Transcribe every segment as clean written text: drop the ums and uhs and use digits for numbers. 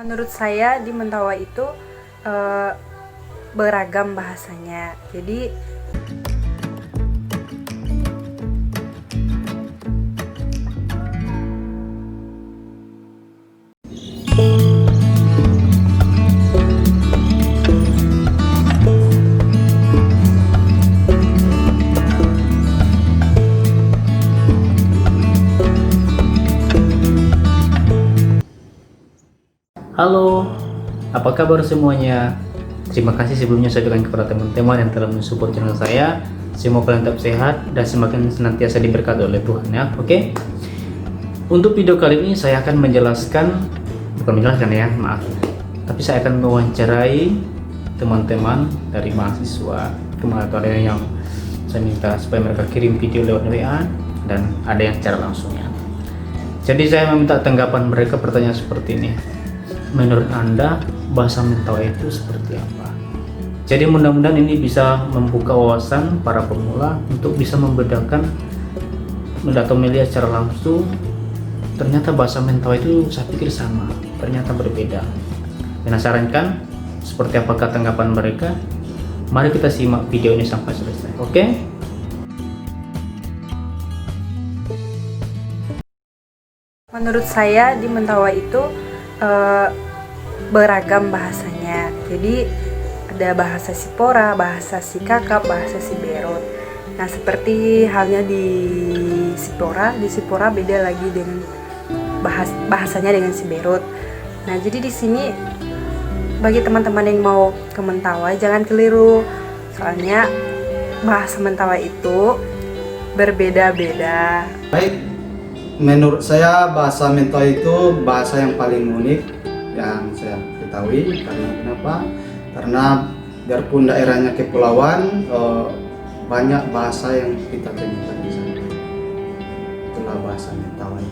Menurut saya di Mentawai itu eh, beragam bahasanya. Jadi Halo, apa kabar semuanya? Terima kasih sebelumnya saya ucapkan kepada teman-teman yang telah mensupport channel saya. Semoga kalian tetap sehat dan semakin senantiasa diberkati oleh Tuhan ya. Oke. Untuk video kali ini saya akan bukan menjelaskan ya, maaf. Tapi saya akan mewawancarai teman-teman dari mahasiswa. Kemarin ada yang saya minta supaya mereka kirim video lewat WA dan ada yang secara langsung ya. Jadi saya meminta tanggapan mereka, pertanyaan seperti ini. Menurut Anda bahasa Mentawai itu seperti apa? Jadi mudah-mudahan ini bisa membuka wawasan para pemula untuk bisa membedakan atau melihat secara langsung. Ternyata bahasa Mentawai itu saya pikir sama, ternyata berbeda. Penasaran kan seperti apakah tanggapan mereka? Mari kita simak video ini sampai selesai. Oke? menurut saya di Mentawai itu beragam bahasanya. Jadi ada bahasa Sipora, bahasa Sikakap, bahasa Siberut. Nah, seperti halnya di Sipora beda lagi dengan bahasanya dengan Siberut. Nah, jadi di sini bagi teman-teman yang mau ke Mentawai jangan keliru. Soalnya bahasa Mentawai itu berbeda-beda. Baik, menurut saya bahasa Mentawai itu bahasa yang paling unik yang saya ketahui. Karena kenapa? Karena biarpun daerahnya kepulauan, banyak bahasa yang kita temukan di sana. Itulah bahasa Mentawai.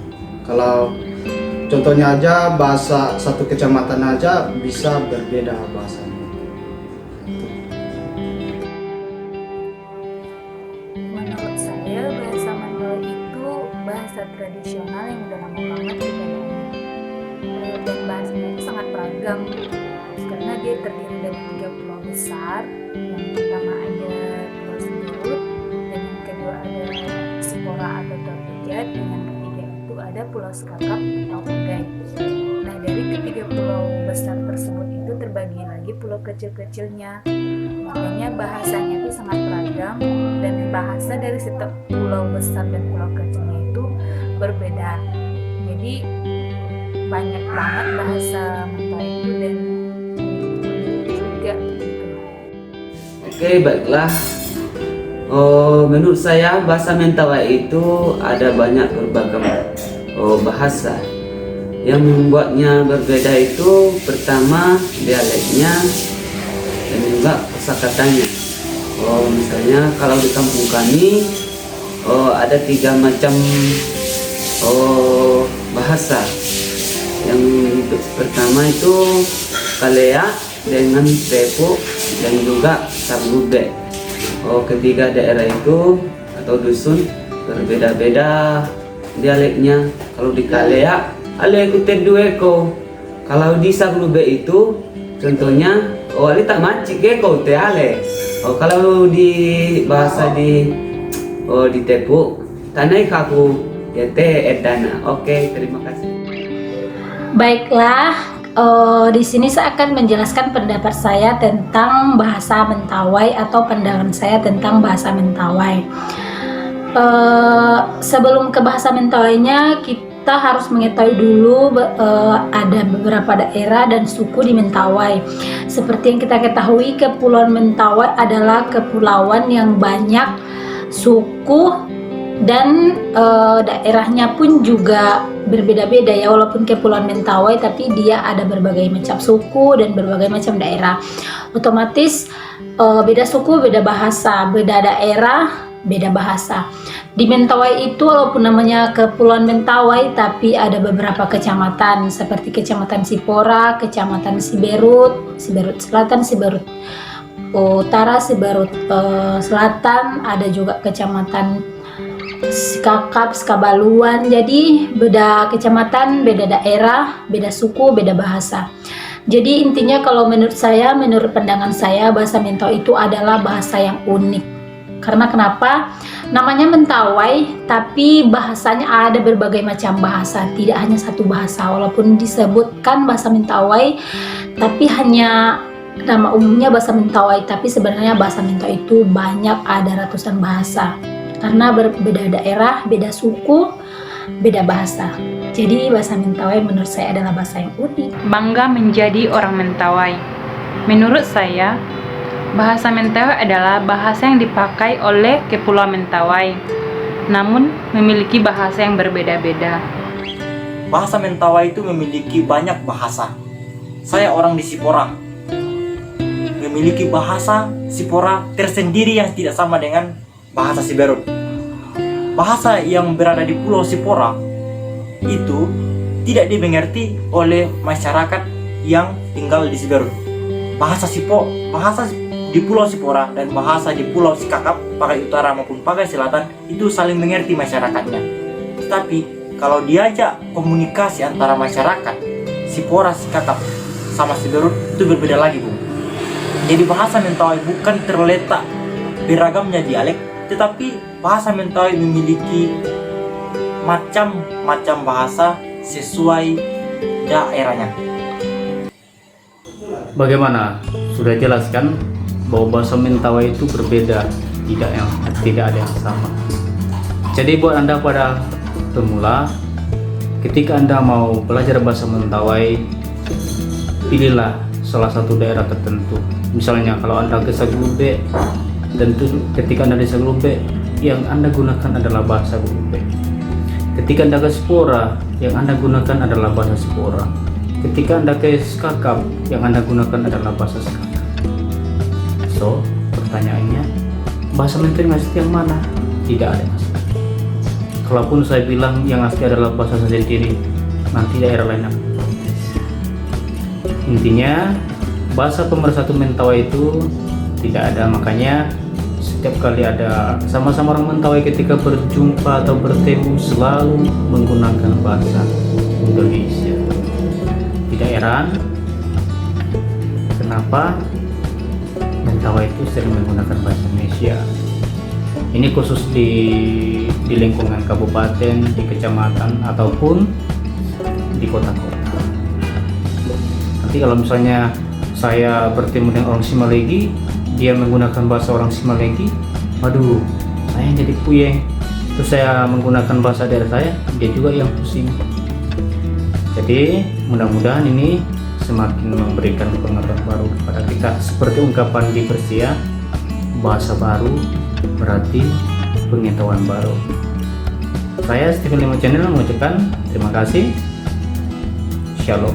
Kalau contohnya aja bahasa satu kecamatan aja bisa berbeda bahasanya. Menurut saya bahasa Mentawai itu bahasa tradisional yang udah lama banget dipelajari. Dan bahasanya itu sangat beragam karena dia terdiri dari 3 pulau besar. Yang pertama ada Pulau Siberut, dan yang kedua ada Sipora atau Torpijat, dan yang ketiga itu ada Pulau Sikakap atau Pugai. Nah, dari ketiga pulau besar tersebut itu terbagi lagi pulau kecil-kecilnya. Makanya bahasanya itu sangat beragam, dan bahasa dari setiap pulau besar dan pulau kecilnya itu berbeda. Jadi banyak banget bahasa Mentawai itu dan juga gitu. Oke, baiklah. Menurut saya bahasa Mentawai itu ada banyak berbagai bahasa. Yang membuatnya berbeda itu pertama dialeknya dan juga kosakatanya. Misalnya kalau di kampung kami ada 3 macam bahasa. Yang pertama itu kalea dengan tepo dan juga sabube. Ketiga daerah itu atau dusun berbeda-beda dialeknya. Kalau di kalea ale ikutin dueko. Kalau di sabube itu contohnya ale tak macik kau te ale. Kalau di bahasa di tepo tanai kaku ya te edana. Oke, terima kasih. Baiklah, di sini saya akan menjelaskan pendapat saya tentang bahasa Mentawai atau pandangan saya tentang bahasa Mentawai. Sebelum ke bahasa Mentawainya, kita harus mengetahui dulu ada beberapa daerah dan suku di Mentawai. Seperti yang kita ketahui, Kepulauan Mentawai adalah kepulauan yang banyak suku dan daerahnya pun juga berbeda-beda ya, walaupun Kepulauan Mentawai tapi dia ada berbagai macam suku dan berbagai macam daerah. Otomatis beda suku, beda bahasa, beda daerah, beda bahasa. Di Mentawai itu walaupun namanya Kepulauan Mentawai tapi ada beberapa kecamatan seperti Kecamatan Sipora, Kecamatan Siberut, Siberut Selatan, Siberut Utara, Siberut Selatan, ada juga Kecamatan Sikakap, Sikabaluan. Jadi beda kecamatan, beda daerah, beda suku, beda bahasa. Jadi intinya kalau menurut saya, menurut pandangan saya, bahasa Mentawai itu adalah bahasa yang unik. Karena kenapa? Namanya Mentawai, tapi bahasanya ada berbagai macam bahasa, tidak hanya satu bahasa. Walaupun disebutkan bahasa Mentawai, tapi hanya nama umumnya bahasa Mentawai, tapi sebenarnya bahasa Mentawai itu banyak, ada ratusan bahasa. Karena berbeda daerah, beda suku, beda bahasa. Jadi bahasa Mentawai menurut saya adalah bahasa yang unik. Bangga menjadi orang Mentawai. Menurut saya, bahasa Mentawai adalah bahasa yang dipakai oleh Kepulauan Mentawai, namun memiliki bahasa yang berbeda-beda. Bahasa Mentawai itu memiliki banyak bahasa. Saya orang di Sipora, memiliki bahasa Sipora tersendiri yang tidak sama dengan bahasa Siberut. Bahasa yang berada di Pulau Sipora itu tidak dimengerti oleh masyarakat yang tinggal di Siberut. Bahasa di Pulau Sipora dan bahasa di Pulau Sikakap, Pakai Utara maupun Pakai Selatan itu saling mengerti masyarakatnya. Tetapi kalau diajak komunikasi antara masyarakat Sipora, Sikakap sama Siberut itu berbeda lagi, Bu. Jadi bahasa Mentawai bukan terletak beragamnya dialek, tetapi bahasa Mentawai memiliki macam-macam bahasa sesuai daerahnya. Bagaimana? Sudah jelaskan bahwa bahasa Mentawai itu berbeda, tidak ada yang sama. Jadi buat Anda pada pemula, ketika Anda mau belajar bahasa Mentawai, pilihlah salah satu daerah tertentu. Misalnya kalau Anda ke Sagulube, tentu ketika Anda di Sagulube, yang Anda gunakan adalah bahasa Sagulube. Ketika Anda ke Sipora, yang Anda gunakan adalah bahasa Sipora. Ketika Anda ke Sikakap, yang Anda gunakan adalah bahasa Sikakap. So, pertanyaannya, bahasa Mentawai yang asli yang mana? Tidak ada yang asli. Kalaupun saya bilang yang asli adalah bahasa saya sendiri, nanti daerah lain akan protes. Intinya, bahasa pemersatu Mentawai itu tidak ada. Makanya setiap kali ada sama-sama orang Mentawai, ketika berjumpa atau bertemu selalu menggunakan bahasa Indonesia. Tidak heran kenapa Mentawai itu sering menggunakan bahasa Indonesia. Ini khusus di lingkungan kabupaten, di kecamatan, ataupun di kota-kota. Nanti kalau misalnya saya bertemu dengan orang Simalegi, dia menggunakan bahasa orang Simalegi, waduh, saya yang jadi puyeng. Terus saya menggunakan bahasa daerah saya, dia juga yang pusing. Jadi mudah-mudahan ini semakin memberikan pengetahuan baru kepada kita. Seperti ungkapan di Persia, bahasa baru berarti pengetahuan baru. Saya Stephen Limo Channel mengucapkan terima kasih. Shalom.